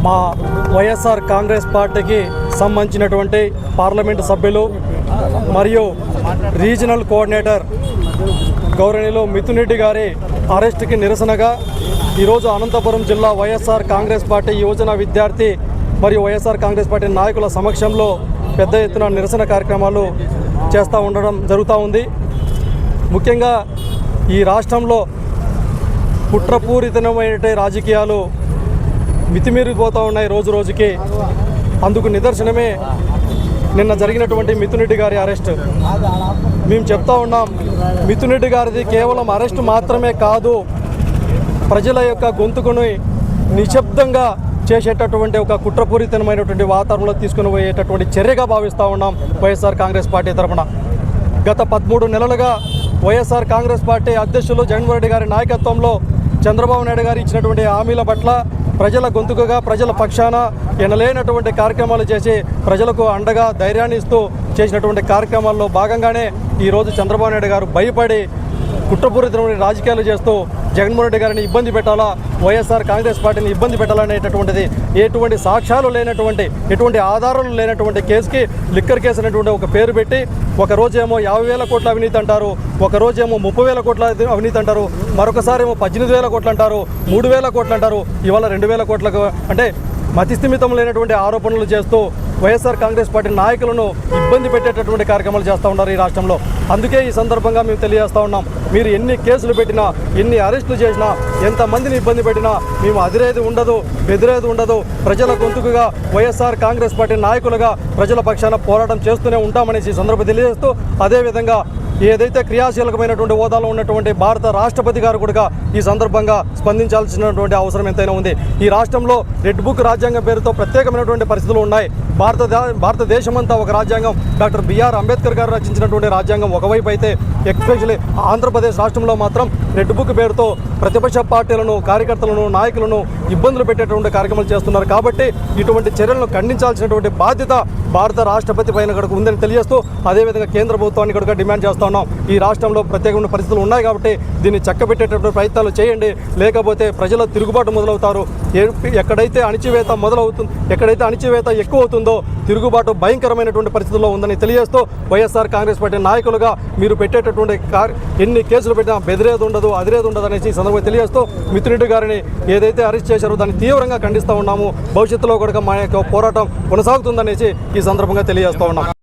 మా వైఎస్ఆర్ కాంగ్రెస్ పార్టీకి సంబంధించినటువంటి పార్లమెంటు సభ్యులు మరియు రీజనల్ కోఆర్డినేటర్ గౌరవనీయులు మిథున్ రెడ్డి గారి అరెస్టుకి నిరసనగా ఈరోజు అనంతపురం జిల్లా వైఎస్ఆర్ కాంగ్రెస్ పార్టీ యువజన విద్యార్థి మరియు వైఎస్ఆర్ కాంగ్రెస్ పార్టీ నాయకుల సమక్షంలో పెద్ద ఎత్తున నిరసన కార్యక్రమాలు చేస్తూ ఉండడం జరుగుతూ ఉంది. ముఖ్యంగా ఈ రాష్ట్రంలో కుట్రపూరితమైన రాజకీయాలు మితిమీరిపోతూ ఉన్నాయి రోజు రోజుకి. అందుకు నిదర్శనమే నిన్న జరిగినటువంటి మిథున్ రెడ్డి గారి అరెస్ట్. మేము చెప్తా ఉన్నాం, మిథున్ రెడ్డి గారిది కేవలం అరెస్ట్ మాత్రమే కాదు, ప్రజల యొక్క గొంతుకుని నిశ్శబ్దంగా చేసేటటువంటి ఒక కుట్రపూరితమైనటువంటి వాతావరణంలో తీసుకుని పోయేటటువంటి చర్యగా భావిస్తూ ఉన్నాం వైఎస్ఆర్ కాంగ్రెస్ పార్టీ తరఫున. గత 13 నెలలుగా వైఎస్ఆర్ కాంగ్రెస్ పార్టీ అధ్యక్షులు జగన్మోహన్ రెడ్డి గారి నాయకత్వంలో చంద్రబాబు నాయుడు గారు ఇచ్చినటువంటి హామీల పట్ల ప్రజల గొంతుకగా ప్రజల పక్షాన ఎనలేనటువంటి కార్యక్రమాలు చేసి ప్రజలకు అండగా ధైర్యాన్ని ఇస్తూ చేసినటువంటి కార్యక్రమాల్లో భాగంగానే ఈరోజు చంద్రబాబు నాయుడు గారు భయపడి కుట్రపూరితమైన రాజకీయాలు చేస్తూ జగన్మోహన్ రెడ్డి గారిని ఇబ్బంది పెట్టాలా, వైఎస్ఆర్ కాంగ్రెస్ పార్టీని ఇబ్బంది పెట్టాలనేటటువంటిది ఎటువంటి సాక్ష్యాలు లేనటువంటి, ఎటువంటి ఆధారాలు లేనటువంటి కేసుకి లిక్కర్ కేసు అనేటువంటి ఒక పేరు పెట్టి ఒకరోజేమో 50,000 కోట్ల అవినీతి అంటారు, ఒకరోజేమో 30,000 కోట్ల అవినీతి అంటారు, మరొకసారి ఏమో 18,000 కోట్లు అంటారు, 3,000 కోట్లు అంటారు, ఇవాళ 2,000 కోట్లకు అంటే మతిస్థిమితం లేనటువంటి ఆరోపణలు చేస్తూ వైఎస్ఆర్ కాంగ్రెస్ పార్టీ నాయకులను ఇబ్బంది పెట్టేటటువంటి కార్యక్రమాలు చేస్తూ ఉన్నారు ఈ రాష్ట్రంలో. అందుకే ఈ సందర్భంగా మేము తెలియజేస్తూ ఉన్నాం, మీరు ఎన్ని కేసులు పెట్టినా, ఎన్ని అరెస్టులు చేసినా, ఎంతమందిని ఇబ్బంది పెట్టినా మేము అదిరేది ఉండదు, బెదిరేది ఉండదు. ప్రజల గొంతుకుగా వైఎస్ఆర్ కాంగ్రెస్ పార్టీ నాయకులుగా ప్రజల పక్షాన పోరాటం చేస్తూనే ఉంటామనేసి ఈ సందర్భం తెలియజేస్తూ, అదేవిధంగా ఏదైతే క్రియాశీలకమైనటువంటి హోదాలో ఉన్నటువంటి భారత రాష్ట్రపతి గారు కూడా ఈ సందర్భంగా స్పందించాల్సినటువంటి అవసరం ఎంతైనా ఉంది. ఈ రాష్ట్రంలో రెడ్ బుక్ రాజ్యాంగం పేరుతో ప్రత్యేకమైనటువంటి పరిస్థితులు ఉన్నాయి. భారతదేశమంతా ఒక రాజ్యాంగం, డాక్టర్ బిఆర్ అంబేద్కర్ గారు రచించినటువంటి రాజ్యాంగం ఒకవైపు అయితే, ఎస్పెషల్లీ ఆంధ్రప్రదేశ్ రాష్ట్రంలో మాత్రం రెడ్ బుక్ పేరుతో ప్రతిపక్ష పార్టీలను, కార్యకర్తలను, నాయకులను ఇబ్బందులు పెట్టేటువంటి కార్యక్రమాలు చేస్తున్నారు. కాబట్టి ఇటువంటి చర్యలను ఖండించాల్సినటువంటి బాధ్యత భారత రాష్ట్రపతి పైన కూడా ఉందని తెలియజేస్తూ, అదేవిధంగా కేంద్ర ప్రభుత్వాన్ని కూడా డిమాండ్ చేస్తూ ఉన్నాం. ఈ రాష్ట్రంలో ప్రత్యేకమైన పరిస్థితులు ఉన్నాయి కాబట్టి దీన్ని చక్కబెట్టేటటువంటి ప్రయత్నాలు చేయండి, లేకపోతే ప్రజల తిరుగుబాటు మొదలవుతారు. ఎక్కడైతే అణిచివేత మొదలవుతుంది, ఎక్కడైతే అణిచివేత ఎక్కువ అవుతుందో తిరుగుబాటు భయంకరమైనటువంటి పరిస్థితుల్లో ఉందని తెలియజేస్తూ, వైఎస్ఆర్ కాంగ్రెస్ పార్టీ నాయకులుగా మీరు పెట్టేటటువంటి ఎన్ని కేసులు పెట్టినా బెదిరేది ఉండదు, అదిరేది ఉండదు అనేసి ఈ సందర్భంగా తెలియజేస్తూ, మిథున్ రెడ్డి గారిని ఏదైతే అరెస్ట్ చేశారో దాన్ని తీవ్రంగా ఖండిస్తూ ఉన్నాము. భవిష్యత్తులో కూడా మా యొక్క పోరాటం కొనసాగుతుందనేసి ఈ సందర్భంగా తెలియజేస్తూ ఉన్నాం.